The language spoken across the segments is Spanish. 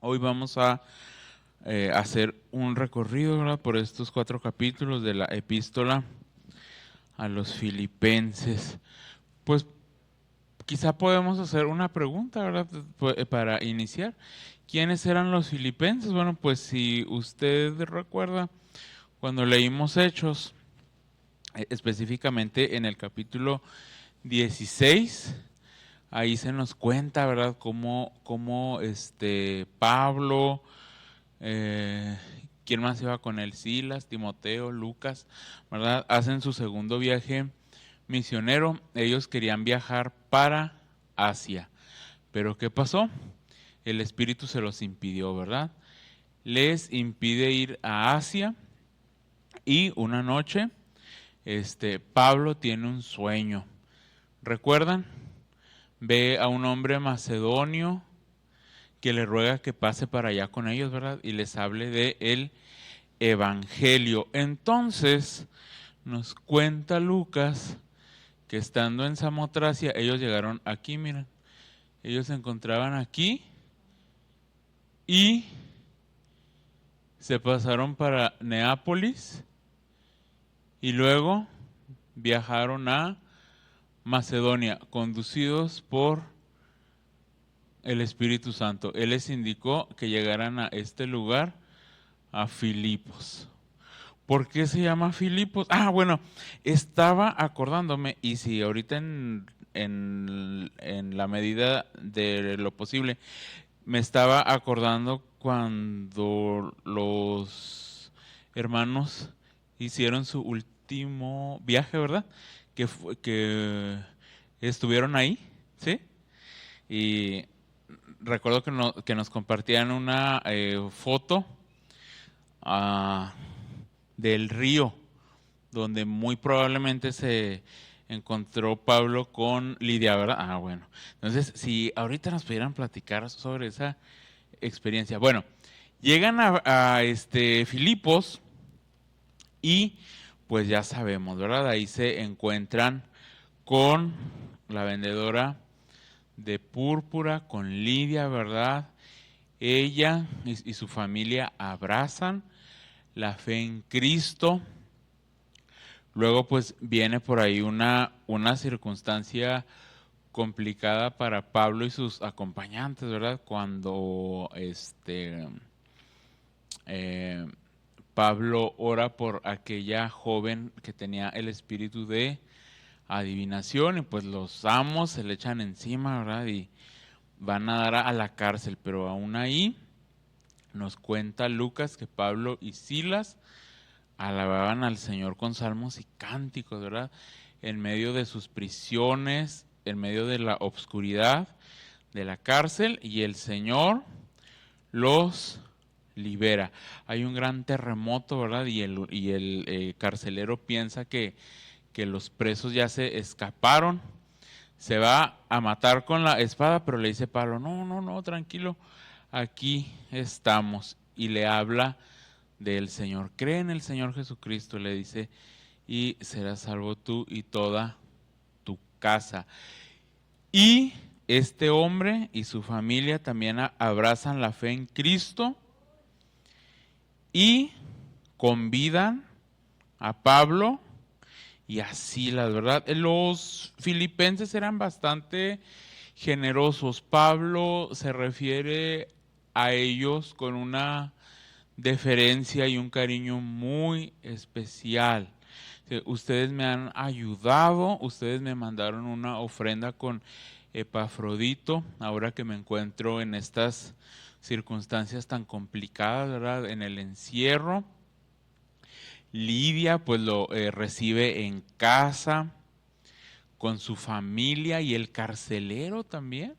Hoy vamos a hacer un recorrido, ¿verdad?, por estos 4 capítulos de la epístola a los filipenses. Pues quizá podemos hacer una pregunta, ¿verdad?, para iniciar. ¿Quiénes eran los filipenses? Bueno, pues si usted recuerda, cuando leímos Hechos, específicamente en el capítulo 16, ahí se nos cuenta, ¿verdad?, cómo Pablo, ¿quién más iba con él? Silas, Timoteo, Lucas, ¿verdad?, hacen su segundo viaje misionero. Ellos querían viajar para Asia, pero ¿qué pasó? El Espíritu se los impidió, ¿verdad? Les impide ir a Asia y una noche Pablo tiene un sueño. ¿Recuerdan? Ve a un hombre macedonio que le ruega que pase para allá con ellos, ¿verdad?, y les hable de el evangelio. Entonces nos cuenta Lucas que estando en Samotracia, ellos llegaron aquí, miren, ellos se encontraban aquí y se pasaron para Neápolis y luego viajaron a Macedonia, conducidos por el Espíritu Santo. Él les indicó que llegaran a este lugar, a Filipos. ¿Por qué se llama Filipos? Bueno, estaba acordándome, y si ahorita en la medida de lo posible, me estaba acordando cuando los hermanos hicieron su último viaje, ¿verdad? Que estuvieron ahí, ¿sí? Y recuerdo que nos compartían una foto uh, del río, donde muy probablemente se encontró Pablo con Lidia, ¿verdad? Bueno. Entonces, si ahorita nos pudieran platicar sobre esa experiencia. Bueno, llegan a Filipos y pues ya sabemos, ¿verdad? Ahí se encuentran con la vendedora de púrpura, con Lidia, ¿verdad? Ella y su familia abrazan la fe en Cristo. Luego pues viene por ahí una circunstancia complicada para Pablo y sus acompañantes, ¿verdad? Cuando Pablo ora por aquella joven que tenía el espíritu de adivinación, y pues los amos se le echan encima, ¿verdad? Y van a dar a la cárcel, pero aún ahí nos cuenta Lucas que Pablo y Silas alababan al Señor con salmos y cánticos, ¿verdad? En medio de sus prisiones, en medio de la obscuridad de la cárcel, y el Señor los libera. Hay un gran terremoto, ¿verdad? Y el carcelero piensa que los presos ya se escaparon. Se va a matar con la espada, pero le dice Pablo, no, tranquilo, aquí estamos. Y le habla del Señor. Cree en el Señor Jesucristo, le dice, y serás salvo tú y toda tu casa. Y este hombre y su familia también abrazan la fe en Cristo y convidan a Pablo y a Silas, ¿verdad? Los filipenses eran bastante generosos. Pablo se refiere a ellos con una deferencia y un cariño muy especial. Ustedes me han ayudado, ustedes me mandaron una ofrenda con Epafrodito, ahora que me encuentro en estas circunstancias tan complicadas, ¿verdad? En el encierro. Lidia pues lo recibe en casa con su familia, y el carcelero también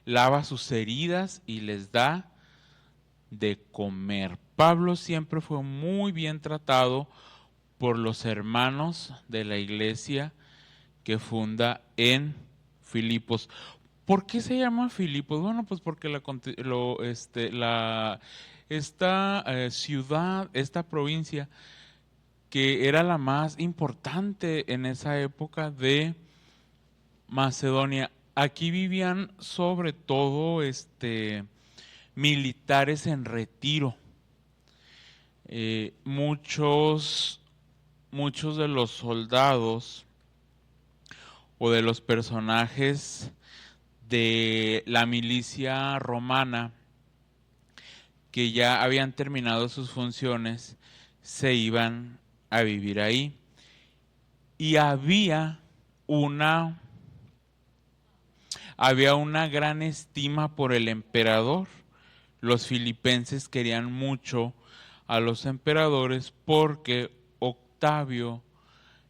lava sus heridas y les da de comer. Pablo siempre fue muy bien tratado por los hermanos de la iglesia que funda en Filipos. ¿Por qué se llama Filipos? Bueno, pues porque esta ciudad, esta provincia, que era la más importante en esa época de Macedonia. Aquí vivían sobre todo militares en retiro. Muchos de los soldados o de los personajes de la milicia romana que ya habían terminado sus funciones se iban a vivir ahí. Y había una gran estima por el emperador. Los filipenses querían mucho a los emperadores porque Octavio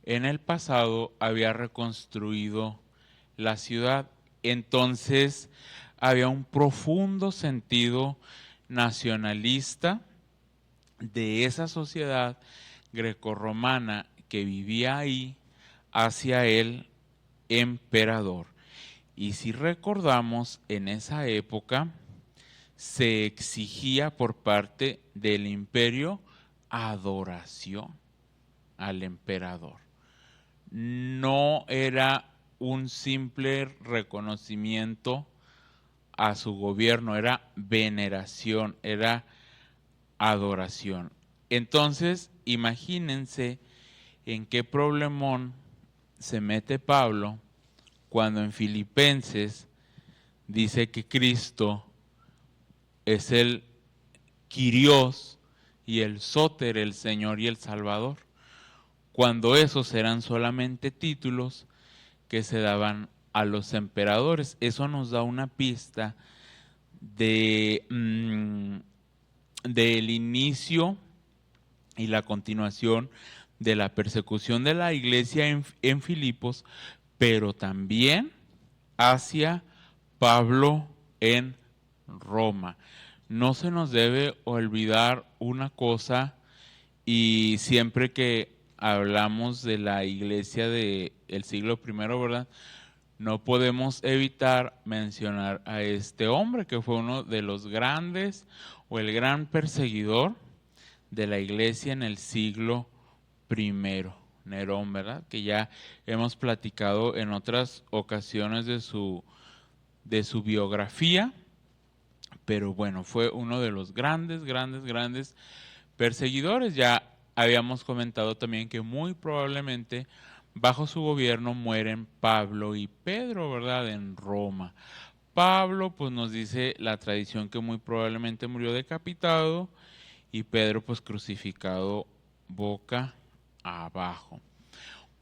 en el pasado había reconstruido la ciudad. Entonces había un profundo sentido nacionalista de esa sociedad grecorromana que vivía ahí hacia el emperador. Y si recordamos, en esa época se exigía por parte del imperio adoración al emperador. No era un simple reconocimiento a su gobierno, era veneración, era adoración. Entonces, imagínense en qué problemón se mete Pablo cuando en Filipenses dice que Cristo es el Kyrios y el Sóter, el Señor y el Salvador, cuando esos eran solamente títulos que se daban a los emperadores. Eso nos da una pista del inicio y la continuación de la persecución de la iglesia en Filipos, pero también hacia Pablo en Roma. No se nos debe olvidar una cosa, y siempre que hablamos de la iglesia del siglo I, ¿verdad?, no podemos evitar mencionar a este hombre que fue uno de los grandes o el gran perseguidor de la iglesia en el siglo I, Nerón, ¿verdad?, que ya hemos platicado en otras ocasiones de su biografía, pero bueno, fue uno de los grandes perseguidores. Ya habíamos comentado también que muy probablemente bajo su gobierno mueren Pablo y Pedro, ¿verdad?, en Roma. Pablo, pues nos dice la tradición que muy probablemente murió decapitado, y Pedro, pues crucificado boca abajo.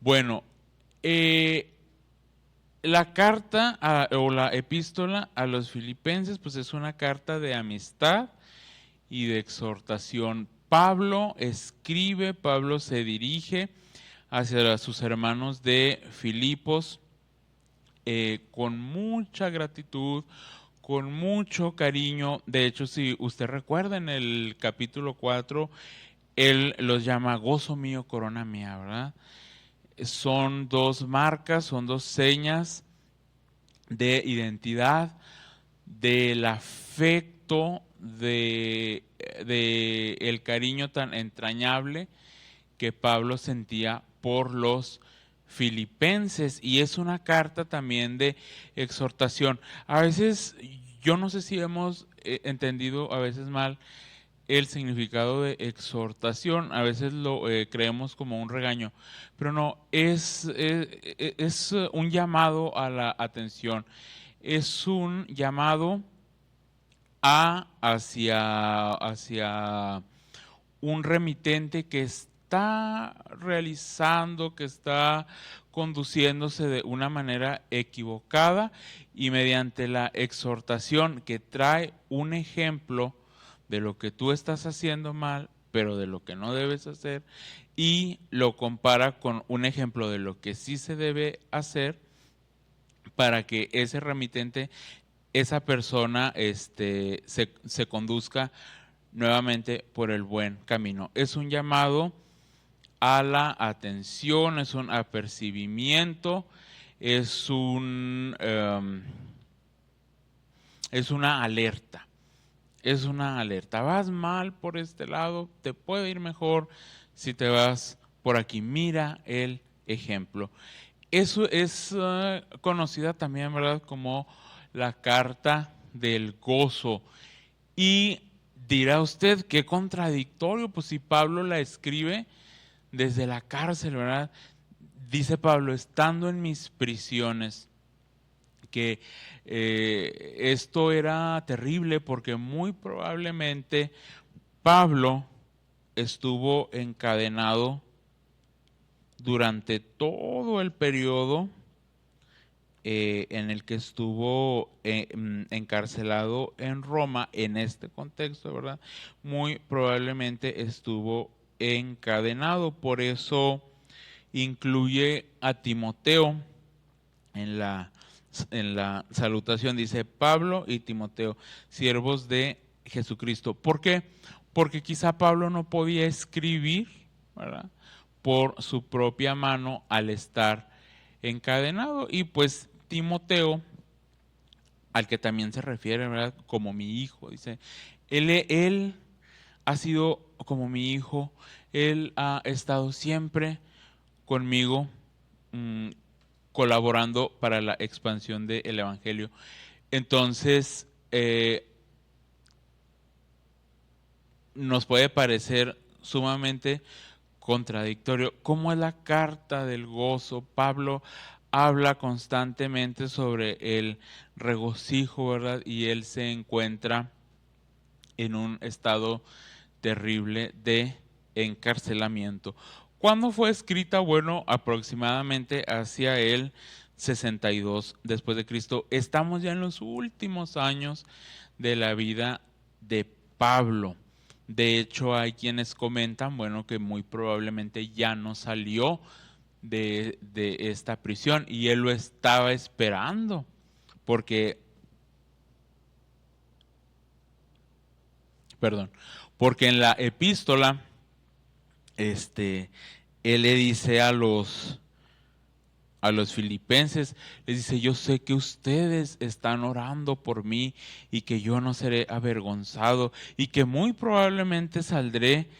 Bueno, la carta o la epístola a los filipenses, pues es una carta de amistad y de exhortación. Pablo escribe, Pablo se dirige hacia sus hermanos de Filipos con mucha gratitud, con mucho cariño. De hecho, si usted recuerda, en el capítulo 4, él los llama gozo mío, corona mía, ¿verdad? Son dos marcas, son dos señas de identidad, del afecto, de el cariño tan entrañable que Pablo sentía por los filipenses. Y es una carta también de exhortación. A veces, yo no sé si hemos entendido a veces mal el significado de exhortación. A veces lo creemos como un regaño, pero no, es un llamado a la atención, es un llamado hacia un remitente que está realizando, que está conduciéndose de una manera equivocada, y mediante la exhortación que trae un ejemplo de lo que tú estás haciendo mal, pero de lo que no debes hacer, y lo compara con un ejemplo de lo que sí se debe hacer, para que ese remitente, esa persona, se conduzca nuevamente por el buen camino. Es un llamado a la atención, es un apercibimiento, es una alerta. Es una alerta. Vas mal por este lado, te puede ir mejor si te vas por aquí. Mira el ejemplo. Eso es conocida también, ¿verdad?, como la carta del gozo. Y dirá usted, qué contradictorio, pues si Pablo la escribe desde la cárcel, ¿verdad? Dice Pablo, estando en mis prisiones, que esto era terrible porque muy probablemente Pablo estuvo encadenado durante todo el periodo en el que estuvo encarcelado en Roma, en este contexto, ¿verdad? Muy probablemente estuvo encadenado, por eso incluye a Timoteo en la salutación, dice Pablo y Timoteo, siervos de Jesucristo. ¿Por qué? Porque quizá Pablo no podía escribir, ¿verdad?, por su propia mano al estar encadenado, y pues Timoteo, al que también se refiere, ¿verdad?, como mi hijo, dice, él ha sido como mi hijo, él ha estado siempre conmigo, mmm, colaborando para la expansión del Evangelio. Entonces, nos puede parecer sumamente contradictorio. ¿Cómo es la carta del gozo? Pablo habla constantemente sobre el regocijo, ¿verdad? Y él se encuentra en un estado terrible de encarcelamiento. ¿Cuándo fue escrita? Bueno, aproximadamente hacia el 62 después de Cristo. Estamos ya en los últimos años de la vida de Pablo. De hecho, hay quienes comentan, bueno, que muy probablemente ya no salió de esta prisión y él lo estaba esperando, porque, perdón, porque en la epístola, él le dice a los filipenses, les dice, yo sé que ustedes están orando por mí y que yo no seré avergonzado y que muy probablemente saldré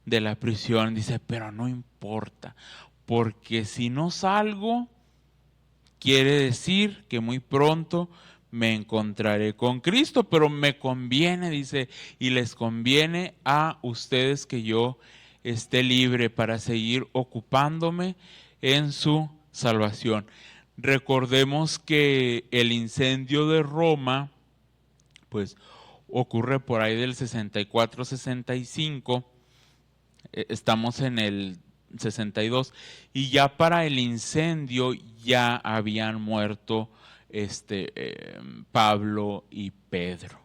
de la prisión. Dice, pero no importa, porque si no salgo, quiere decir que muy pronto me encontraré con Cristo, pero me conviene, dice, y les conviene a ustedes que yo esté libre para seguir ocupándome en su salvación. Recordemos que el incendio de Roma, pues, ocurre por ahí del 64-65, estamos en el 62, y ya para el incendio ya habían muerto Pablo y Pedro.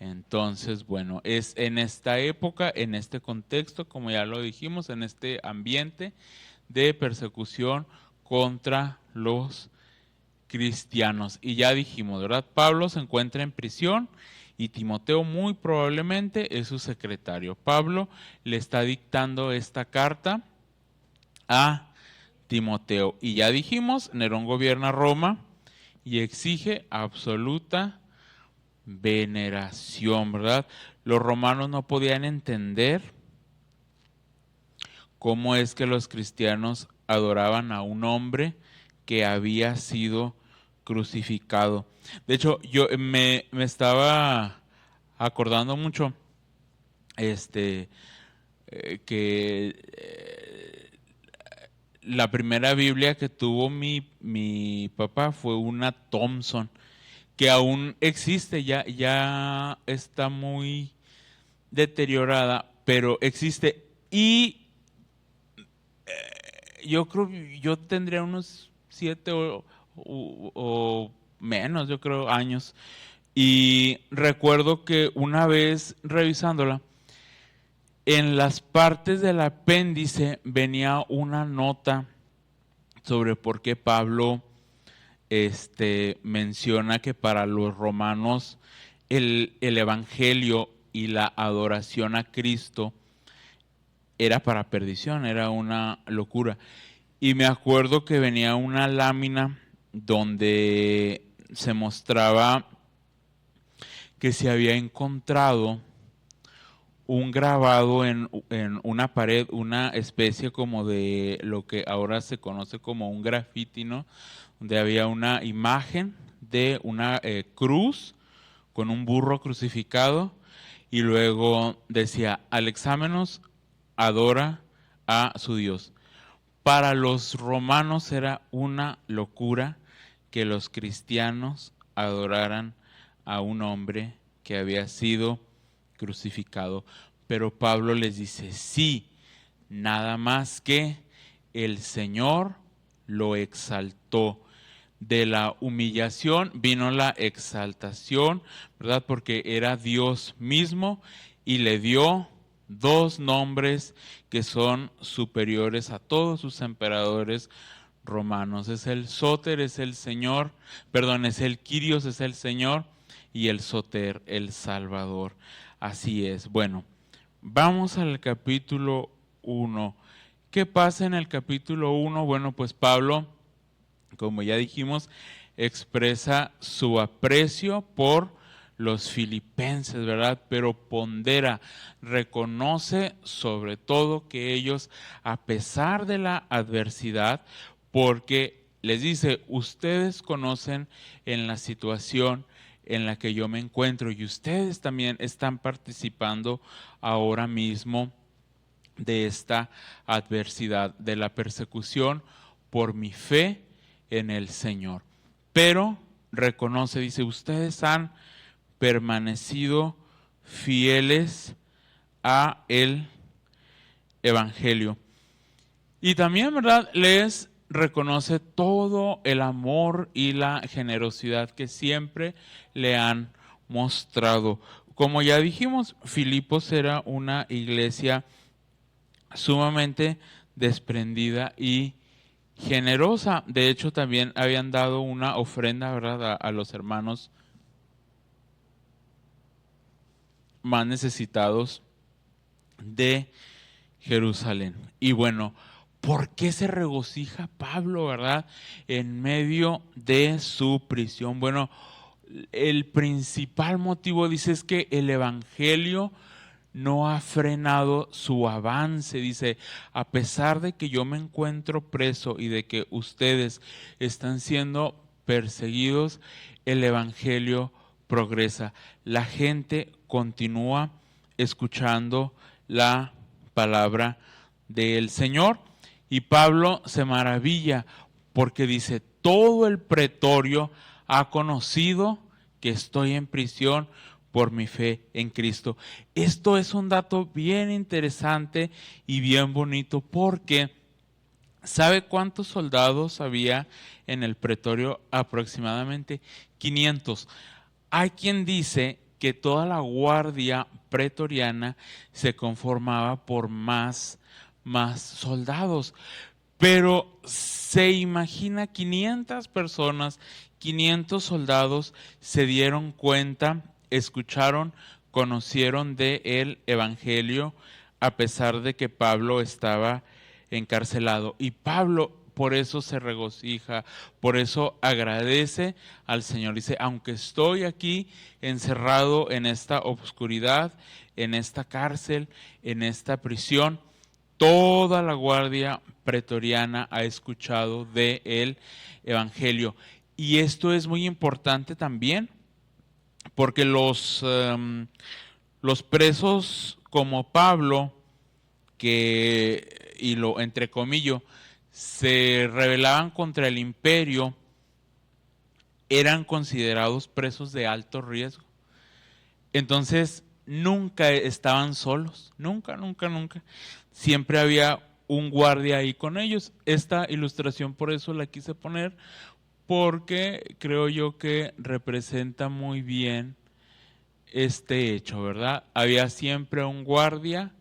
Entonces, bueno, es en esta época, en este contexto, como ya lo dijimos, en este ambiente de persecución contra los cristianos. Y ya dijimos, ¿verdad? Pablo se encuentra en prisión y Timoteo muy probablemente es su secretario. Pablo le está dictando esta carta a Timoteo. Y ya dijimos, Nerón gobierna Roma y exige absoluta veneración, ¿verdad? Los romanos no podían entender cómo es que los cristianos adoraban a un hombre que había sido crucificado. De hecho, yo me estaba acordando mucho que la primera Biblia que tuvo mi papá fue una Thompson, que aún existe, ya está muy deteriorada, pero existe. Y yo creo, yo tendría unos 7 o menos, yo creo, años. Y recuerdo que una vez revisándola, en las partes del apéndice venía una nota sobre por qué Pablo menciona que para los romanos el evangelio y la adoración a Cristo era para perdición, era una locura. Y me acuerdo que venía una lámina donde se mostraba que se había encontrado un grabado en una pared, una especie como de lo que ahora se conoce como un grafiti, ¿no? Donde había una imagen de una cruz con un burro crucificado y luego decía, Alexamenos adora a su Dios. Para los romanos era una locura que los cristianos adoraran a un hombre que había sido crucificado. Pero Pablo les dice, sí, nada más que el Señor lo exaltó. De la humillación vino la exaltación, ¿verdad? Porque era Dios mismo y le dio dos nombres que son superiores a todos sus emperadores romanos. Es el Sóter, es el Señor, perdón, es el Kyrios, es el Señor, y el Soter, el Salvador. Así es. Bueno, vamos al capítulo 1. ¿Qué pasa en el capítulo 1? Bueno, pues Pablo, como ya dijimos, expresa su aprecio por los filipenses, ¿verdad? Pero pondera, reconoce sobre todo que ellos, a pesar de la adversidad, porque les dice, ustedes conocen en la situación en la que yo me encuentro y ustedes también están participando ahora mismo de esta adversidad, de la persecución por mi fe en el Señor. Pero reconoce, dice, ustedes han permanecido fieles a el Evangelio. Y también, ¿verdad?, les reconoce todo el amor y la generosidad que siempre le han mostrado. Como ya dijimos, Filipos era una iglesia sumamente desprendida y generosa. De hecho, también habían dado una ofrenda, ¿verdad?, a los hermanos más necesitados de Jerusalén. Y bueno, ¿por qué se regocija Pablo, verdad, en medio de su prisión? Bueno, el principal motivo, dice, es que el Evangelio no ha frenado su avance. Dice, a pesar de que yo me encuentro preso y de que ustedes están siendo perseguidos, el Evangelio progresa. La gente continúa escuchando la palabra del Señor. Y Pablo se maravilla porque dice, todo el pretorio ha conocido que estoy en prisión por mi fe en Cristo. Esto es un dato bien interesante y bien bonito porque ¿sabe cuántos soldados había en el pretorio? Aproximadamente 500. Hay quien dice que toda la guardia pretoriana se conformaba por más soldados. Pero se imagina 500 personas, 500 soldados se dieron cuenta, escucharon, conocieron de el Evangelio a pesar de que Pablo estaba encarcelado. Y Pablo por eso se regocija, por eso agradece al Señor. Dice, aunque estoy aquí encerrado en esta oscuridad, en esta cárcel, en esta prisión, toda la guardia pretoriana ha escuchado de el Evangelio. Y esto es muy importante también, porque los presos como Pablo, que, y lo entrecomillo, se rebelaban contra el imperio, eran considerados presos de alto riesgo. Entonces, nunca estaban solos, nunca. Siempre había un guardia ahí con ellos. Esta ilustración por eso la quise poner, porque creo yo que representa muy bien este hecho, ¿verdad? Había siempre un guardia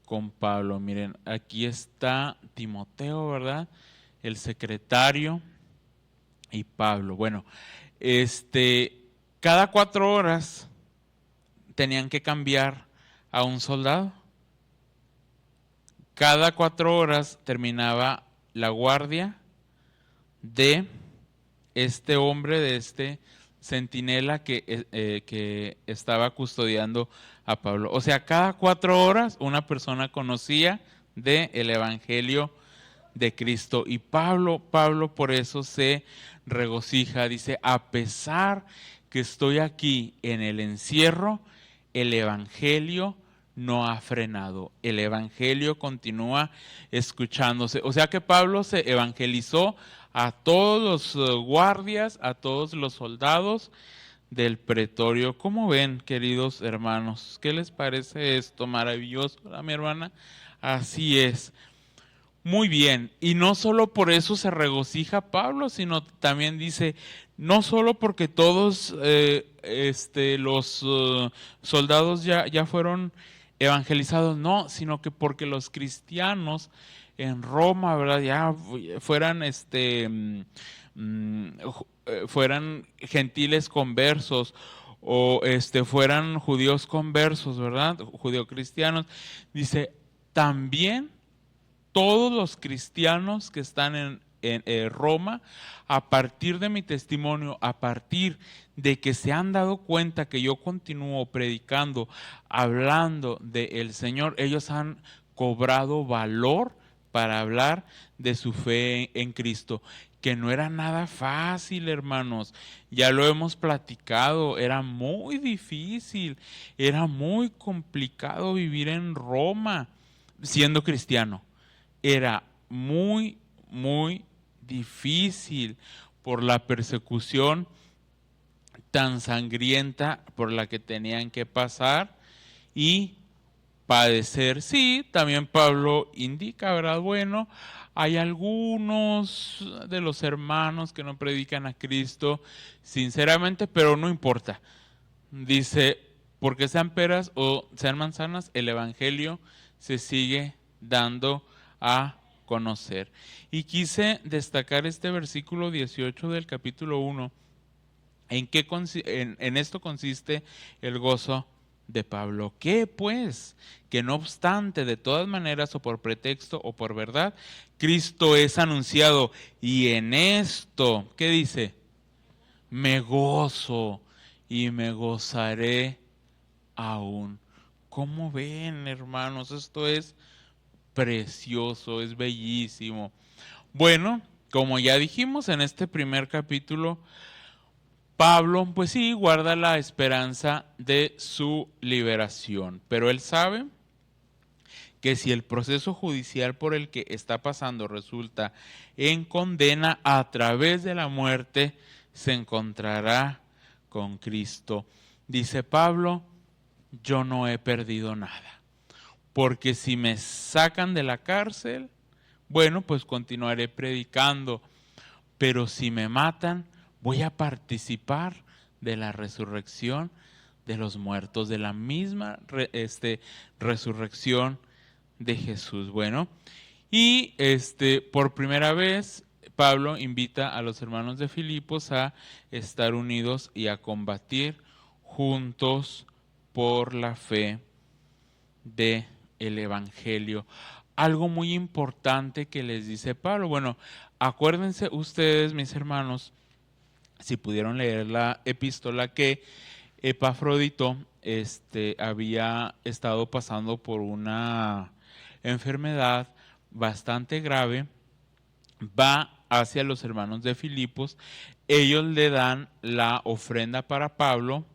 con Pablo. Miren, aquí está Timoteo, ¿verdad? El secretario y Pablo. Bueno, cada 4 horas tenían que cambiar a un soldado. Cada 4 horas terminaba la guardia de este hombre, de este centinela que estaba custodiando a Pablo. O sea, cada 4 horas una persona conocía del Evangelio de Cristo. Y Pablo por eso se regocija. Dice, a pesar que estoy aquí en el encierro, el evangelio no ha frenado. El evangelio continúa escuchándose. O sea que Pablo se evangelizó a todos los guardias, a todos los soldados del pretorio. ¿Cómo ven, queridos hermanos? ¿Qué les parece esto maravilloso, ¿verdad, mi hermana? Así es. Muy bien, y no solo por eso se regocija Pablo, sino también dice, no solo porque todos los soldados ya fueron evangelizados, no, sino que porque los cristianos en Roma, ¿verdad? Ya fueran fueran gentiles conversos o fueran judíos conversos, ¿verdad? Judeocristianos, dice, también todos los cristianos que están en Roma, a partir de mi testimonio, a partir de que se han dado cuenta que yo continúo predicando, hablando del Señor, ellos han cobrado valor para hablar de su fe en Cristo, que no era nada fácil, hermanos. Ya lo hemos platicado, era muy difícil, era muy complicado vivir en Roma siendo cristiano. Era muy, muy difícil por la persecución tan sangrienta por la que tenían que pasar y padecer. Sí, también Pablo indica, ¿verdad? Bueno, hay algunos de los hermanos que no predican a Cristo sinceramente, pero no importa. Dice, porque sean peras o sean manzanas, el evangelio se sigue dando a conocer. Y quise destacar este versículo 18 del capítulo 1. En esto consiste el gozo de Pablo. ¿Qué pues? Que no obstante, de todas maneras, o por pretexto o por verdad, Cristo es anunciado. Y en esto, ¿qué dice? Me gozo y me gozaré aún. ¿Cómo ven, hermanos? Esto es precioso, es bellísimo. Bueno, como ya dijimos en este primer capítulo, Pablo, pues sí, guarda la esperanza de su liberación, pero él sabe que si el proceso judicial por el que está pasando resulta en condena a través de la muerte, se encontrará con Cristo. Dice Pablo, yo no he perdido nada, porque si me sacan de la cárcel, bueno, pues continuaré predicando, pero si me matan, voy a participar de la resurrección de los muertos, de la misma resurrección de Jesús. Bueno, y por primera vez Pablo invita a los hermanos de Filipos a estar unidos y a combatir juntos por la fe de el evangelio. Algo muy importante que les dice Pablo. Bueno, acuérdense ustedes, mis hermanos, si pudieron leer la epístola, que Epafrodito había estado pasando por una enfermedad bastante grave, va hacia los hermanos de Filipos, ellos le dan la ofrenda para Pablo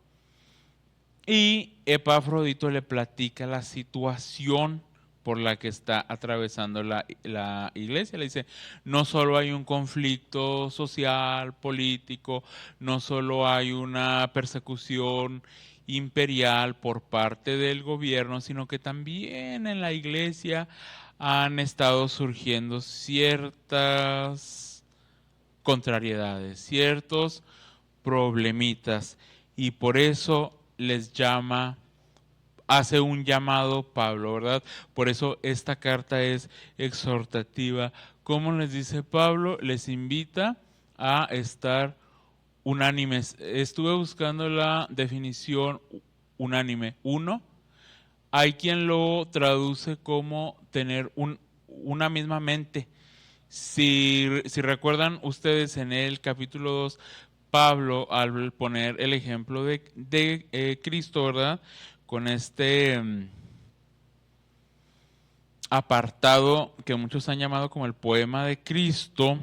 y Epafrodito le platica la situación por la que está atravesando la iglesia. Le dice, no solo hay un conflicto social, político, no solo hay una persecución imperial por parte del gobierno, sino que también en la iglesia han estado surgiendo ciertas contrariedades, ciertos problemitas, y por eso les hace un llamado Pablo, ¿verdad? Por eso esta carta es exhortativa. ¿Cómo les dice Pablo? Les invita a estar unánimes. Estuve buscando la definición unánime. Uno, hay quien lo traduce como tener una misma mente. Si recuerdan ustedes en el capítulo 2, Pablo, al poner el ejemplo de Cristo, ¿verdad? Con apartado que muchos han llamado como el poema de Cristo,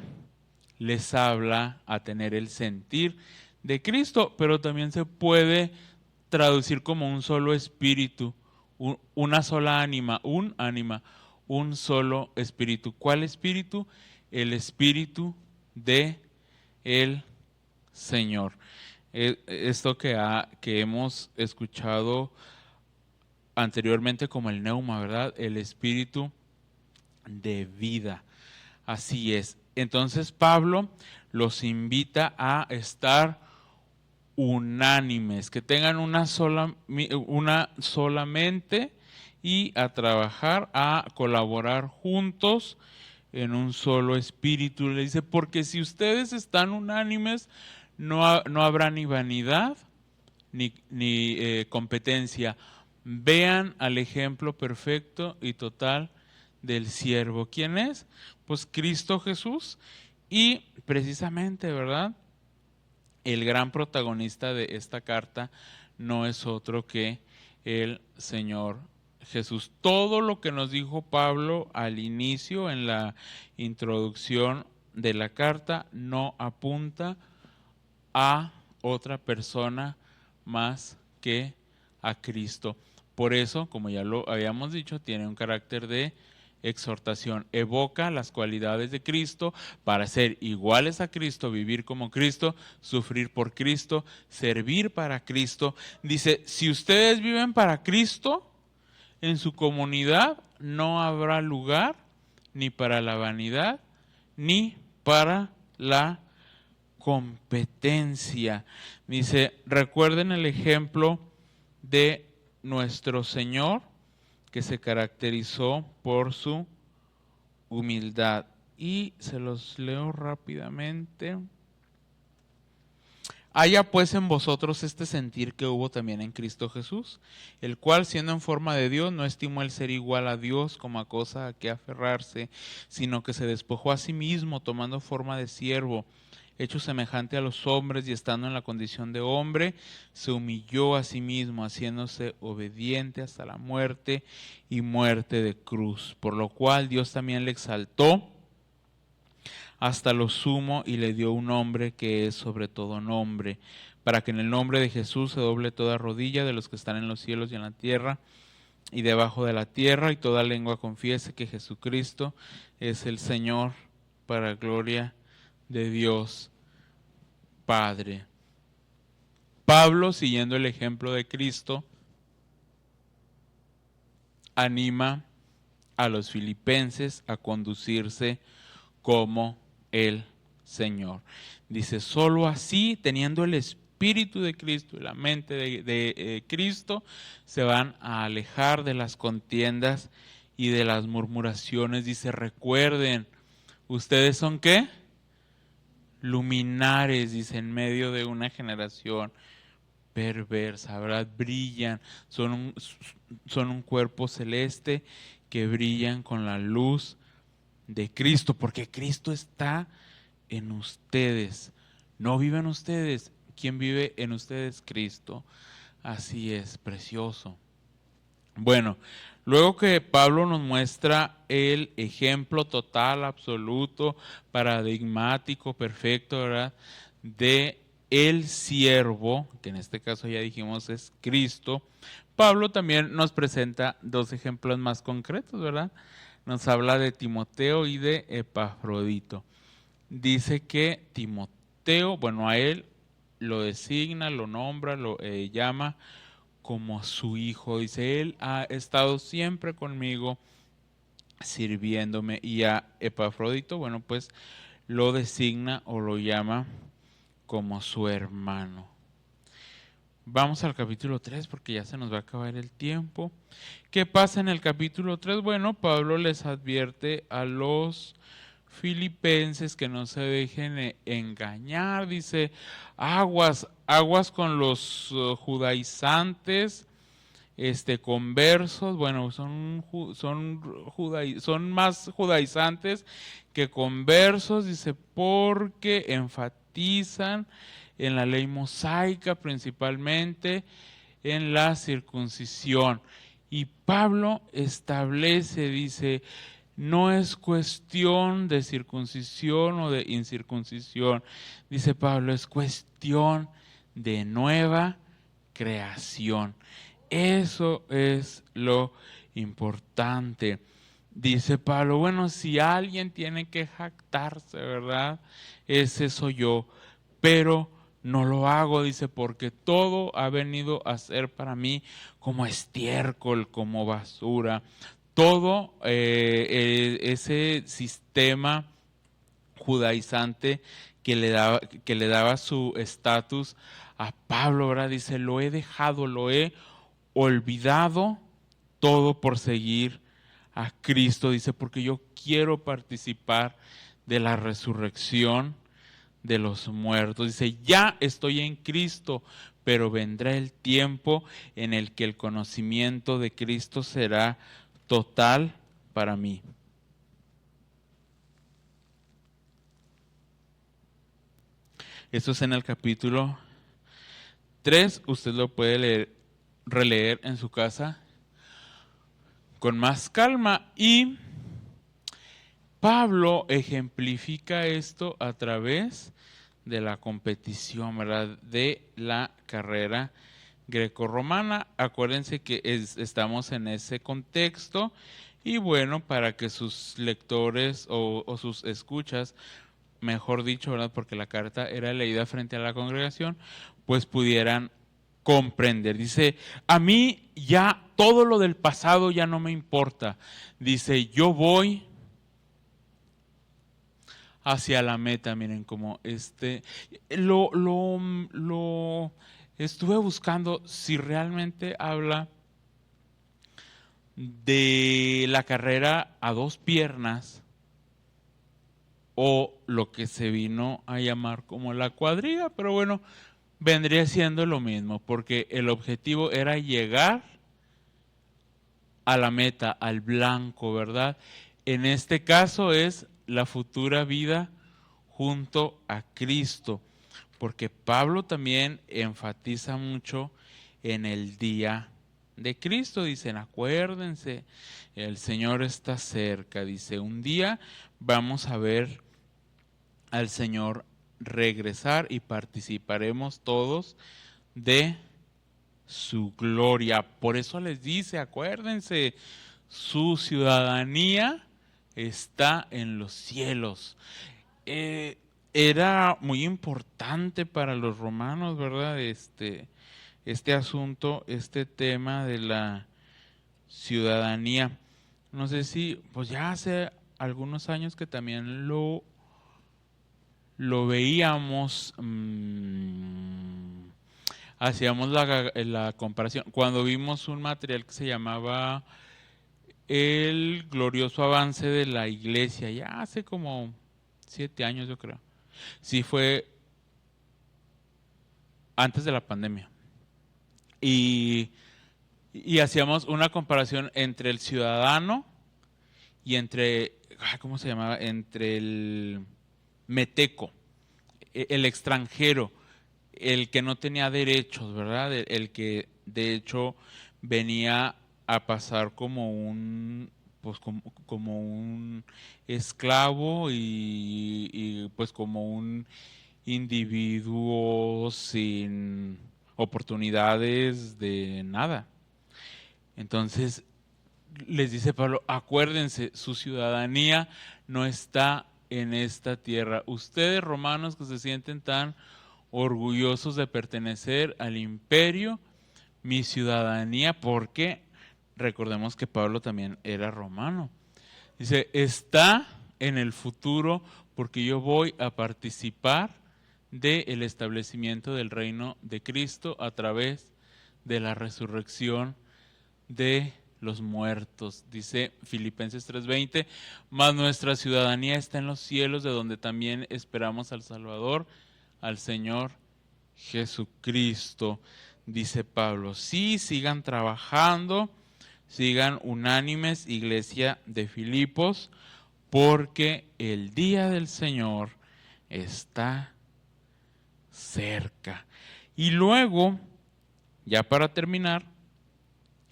les habla a tener el sentir de Cristo, pero también se puede traducir como un solo espíritu, una sola ánima, un solo espíritu. ¿Cuál espíritu? El espíritu de el Señor. Esto que hemos escuchado anteriormente como el neuma, ¿verdad? El espíritu de vida. Así es. Entonces Pablo los invita a estar unánimes, que tengan una sola mente y a trabajar, a colaborar juntos en un solo espíritu. Le dice, porque si ustedes están unánimes, no habrá ni vanidad ni competencia. Vean al ejemplo perfecto y total del siervo. ¿Quién es? Pues Cristo Jesús. Y precisamente, ¿verdad? El gran protagonista de esta carta no es otro que el Señor Jesús. Todo lo que nos dijo Pablo al inicio, en la introducción de la carta, no apunta a otra persona más que a Cristo. Por eso, como ya lo habíamos dicho, tiene un carácter de exhortación. Evoca las cualidades de Cristo para ser iguales a Cristo, vivir como Cristo, sufrir por Cristo, servir para Cristo. Dice, si ustedes viven para Cristo, en su comunidad no habrá lugar ni para la vanidad ni para la competencia. Dice, recuerden el ejemplo de nuestro Señor, que se caracterizó por su humildad. Y se los leo rápidamente. Haya pues en vosotros este sentir que hubo también en Cristo Jesús, el cual siendo en forma de Dios no estimó el ser igual a Dios como a cosa a que aferrarse, sino que se despojó a sí mismo tomando forma de siervo, hecho semejante a los hombres y estando en la condición de hombre, se humilló a sí mismo, haciéndose obediente hasta la muerte y muerte de cruz, por lo cual Dios también le exaltó hasta lo sumo y le dio un nombre que es sobre todo nombre, para que en el nombre de Jesús se doble toda rodilla de los que están en los cielos y en la tierra y debajo de la tierra, y toda lengua confiese que Jesucristo es el Señor, para gloria de Dios Padre. Pablo, siguiendo el ejemplo de Cristo, anima a los filipenses a conducirse como el Señor. Dice, solo así, teniendo el Espíritu de Cristo y la mente de Cristo, se van a alejar de las contiendas y de las murmuraciones. Dice, recuerden, ¿ustedes son qué? Luminares, dice, en medio de una generación perversa, ¿verdad? Brillan, son un cuerpo celeste que brillan con la luz de Cristo, porque Cristo está en ustedes. No viven ustedes. ¿Quién vive en ustedes? Cristo. Así es, precioso. Bueno, luego que Pablo nos muestra el ejemplo total, absoluto, paradigmático, perfecto, ¿verdad? De el siervo, que en este caso ya dijimos es Cristo, Pablo también nos presenta dos ejemplos más concretos, ¿verdad? Nos habla de Timoteo y de Epafrodito. Dice que Timoteo, bueno, a él lo designa, lo nombra, lo llama como su hijo. Dice, él ha estado siempre conmigo sirviéndome. Y a Epafrodito, bueno, pues lo designa o lo llama como su hermano. Vamos al capítulo 3 porque ya se nos va a acabar el tiempo. ¿Qué pasa en el capítulo 3? Bueno, Pablo les advierte a los filipenses que no se dejen engañar. Dice, aguas con los judaizantes, conversos. Bueno, son más judaizantes que conversos. Dice, porque enfatizan en la ley mosaica, principalmente en la circuncisión. Y Pablo establece, dice, no es cuestión de circuncisión o de incircuncisión. Dice Pablo, es cuestión de nueva creación. Eso es lo importante. Dice Pablo, bueno, si alguien tiene que jactarse, ¿verdad? Ese soy yo, pero no lo hago, dice, porque todo ha venido a ser para mí como estiércol, como basura. Todo ese sistema judaizante que le daba su estatus a Pablo, ¿verdad? Dice, lo he dejado, lo he olvidado todo por seguir a Cristo, dice, porque yo quiero participar de la resurrección de los muertos. Dice, ya estoy en Cristo, pero vendrá el tiempo en el que el conocimiento de Cristo será total para mí. Esto es en el capítulo 3, usted lo puede releer en su casa con más calma. Y Pablo ejemplifica esto a través de la competición, ¿verdad? De la carrera grecorromana. Acuérdense que estamos en ese contexto y bueno, para que sus lectores o sus escuchas, mejor dicho, ¿verdad? Porque la carta era leída frente a la congregación, pues pudieran comprender. Dice, a mí ya todo lo del pasado ya no me importa. Dice, yo voy hacia la meta. Miren, como lo estuve buscando si realmente habla de la carrera a dos piernas o lo que se vino a llamar como la cuadriga, pero bueno, vendría siendo lo mismo, porque el objetivo era llegar a la meta, al blanco, ¿verdad? En este caso es la futura vida junto a Cristo, porque Pablo también enfatiza mucho en el día de Cristo. Dicen, acuérdense, el Señor está cerca. Dice, un día vamos a ver al Señor regresar y participaremos todos de su gloria. Por eso les dice, acuérdense, su ciudadanía está en los cielos. Era muy importante para los romanos, ¿verdad? Este asunto, este tema de la ciudadanía. No sé si, pues ya hace algunos años que también lo veíamos, hacíamos la comparación. Cuando vimos un material que se llamaba El glorioso avance de la iglesia, ya hace como 7 años yo creo. Sí, fue antes de la pandemia. Y hacíamos una comparación entre el ciudadano y entre, ¿cómo se llamaba? Entre el meteco, el extranjero, el que no tenía derechos, ¿verdad? El que de hecho venía a pasar como un, pues como un esclavo y pues como un individuo sin oportunidades de nada. Entonces les dice Pablo, acuérdense, su ciudadanía no está en esta tierra. Ustedes romanos que se sienten tan orgullosos de pertenecer al imperio, mi ciudadanía, porque recordemos que Pablo también era romano. Dice, está en el futuro porque yo voy a participar del establecimiento del reino de Cristo a través de la resurrección de los muertos. Dice Filipenses 3:20, mas nuestra ciudadanía está en los cielos, de donde también esperamos al Salvador, al Señor Jesucristo. Dice Pablo, sí, sigan trabajando, sigan unánimes, iglesia de Filipos, porque el día del Señor está cerca. Y luego, ya para terminar,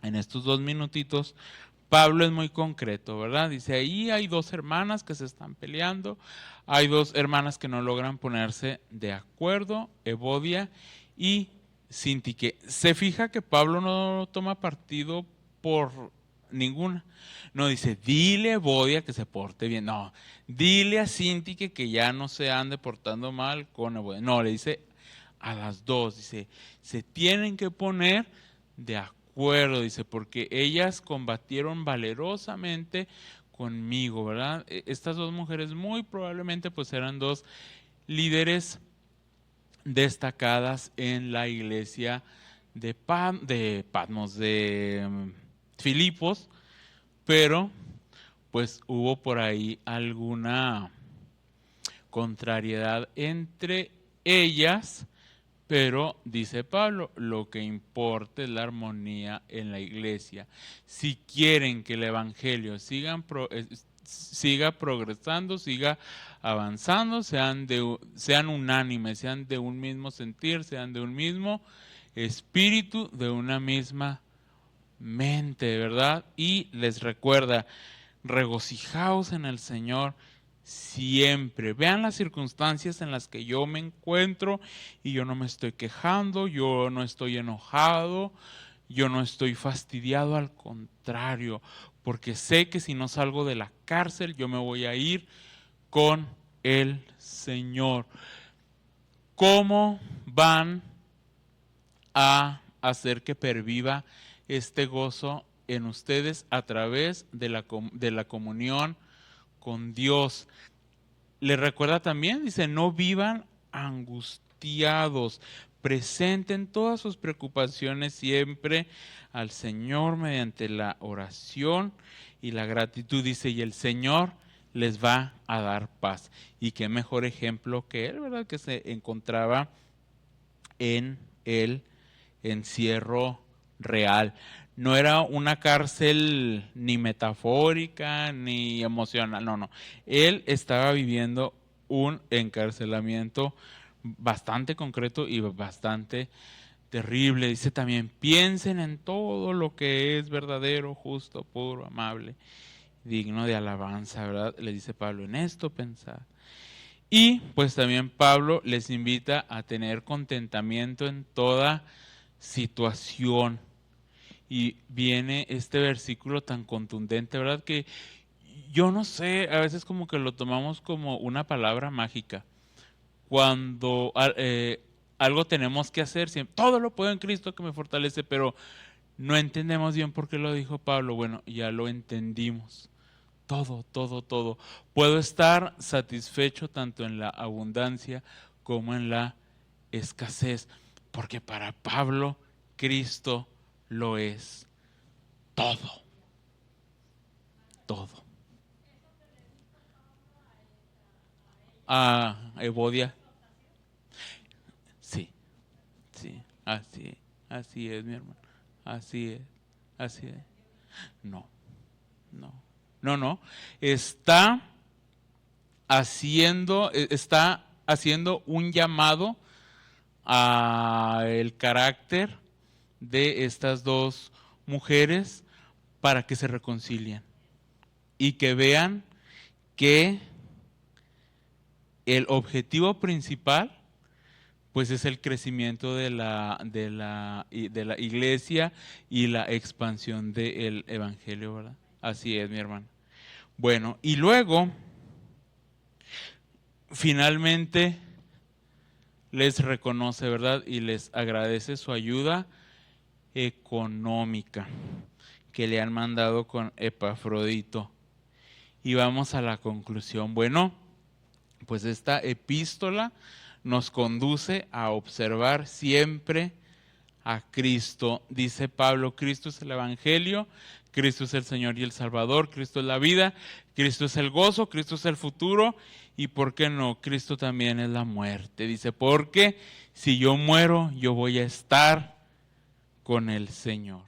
en estos 2 minutitos, Pablo es muy concreto, ¿verdad? Dice, ahí hay 2 hermanas que se están peleando, hay 2 hermanas que no logran ponerse de acuerdo, Evodia y Sintique. Se fija que Pablo no toma partido por ninguna. No dice, dile a Evodia que se porte bien. No, dile a Sintique que ya no se ande portando mal con Evodia. No, le dice a las dos. Dice, se tienen que poner de acuerdo, dice, porque ellas combatieron valerosamente conmigo, ¿verdad? Estas dos mujeres muy probablemente pues eran dos líderes destacadas en la iglesia de Patmos, de Filipos, pero pues hubo por ahí alguna contrariedad entre ellas, pero dice Pablo, lo que importa es la armonía en la iglesia. Si quieren que el evangelio siga progresando, siga avanzando, sean unánimes, sean de un mismo sentir, sean de un mismo espíritu, de una misma mente, ¿verdad? Y les recuerda, regocijaos en el Señor siempre. Vean las circunstancias en las que yo me encuentro y yo no me estoy quejando, yo no estoy enojado, yo no estoy fastidiado, al contrario, porque sé que si no salgo de la cárcel yo me voy a ir con el Señor. ¿Cómo van a hacer que perviva este gozo en ustedes? A través de la comunión con Dios. Le recuerda también, dice, no vivan angustiados, presenten todas sus preocupaciones siempre al Señor mediante la oración y la gratitud, dice, y el Señor les va a dar paz. Y qué mejor ejemplo que él, ¿verdad? Que se encontraba en el encierro real. No era una cárcel ni metafórica ni emocional, no. Él estaba viviendo un encarcelamiento bastante concreto y bastante terrible. Dice también, piensen en todo lo que es verdadero, justo, puro, amable, digno de alabanza, ¿verdad? Le dice Pablo, en esto pensad. Y pues también Pablo les invita a tener contentamiento en toda situación. Y viene este versículo tan contundente, ¿verdad? Que yo no sé, a veces como que lo tomamos como una palabra mágica. Cuando algo tenemos que hacer, siempre, todo lo puedo en Cristo que me fortalece, pero no entendemos bien por qué lo dijo Pablo. Bueno, ya lo entendimos. Todo. Puedo estar satisfecho tanto en la abundancia como en la escasez, porque para Pablo Cristo lo es todo, todo. A Evodia, sí, sí, así es, mi hermano, así es. No, no, no, está haciendo un llamado a el carácter de estas dos mujeres para que se reconcilien y que vean que el objetivo principal pues es el crecimiento de la iglesia y la expansión del evangelio, ¿verdad? Así es, mi hermano. Bueno, y luego finalmente les reconoce, ¿verdad? Y les agradece su ayuda económica que le han mandado con Epafrodito. Y vamos a la conclusión. Bueno, pues esta epístola nos conduce a observar siempre a Cristo. Dice Pablo, Cristo es el Evangelio, Cristo es el Señor y el Salvador, Cristo es la vida, Cristo es el gozo, Cristo es el futuro y ¿por qué no? Cristo también es la muerte. Dice, porque si yo muero, yo voy a estar con el Señor.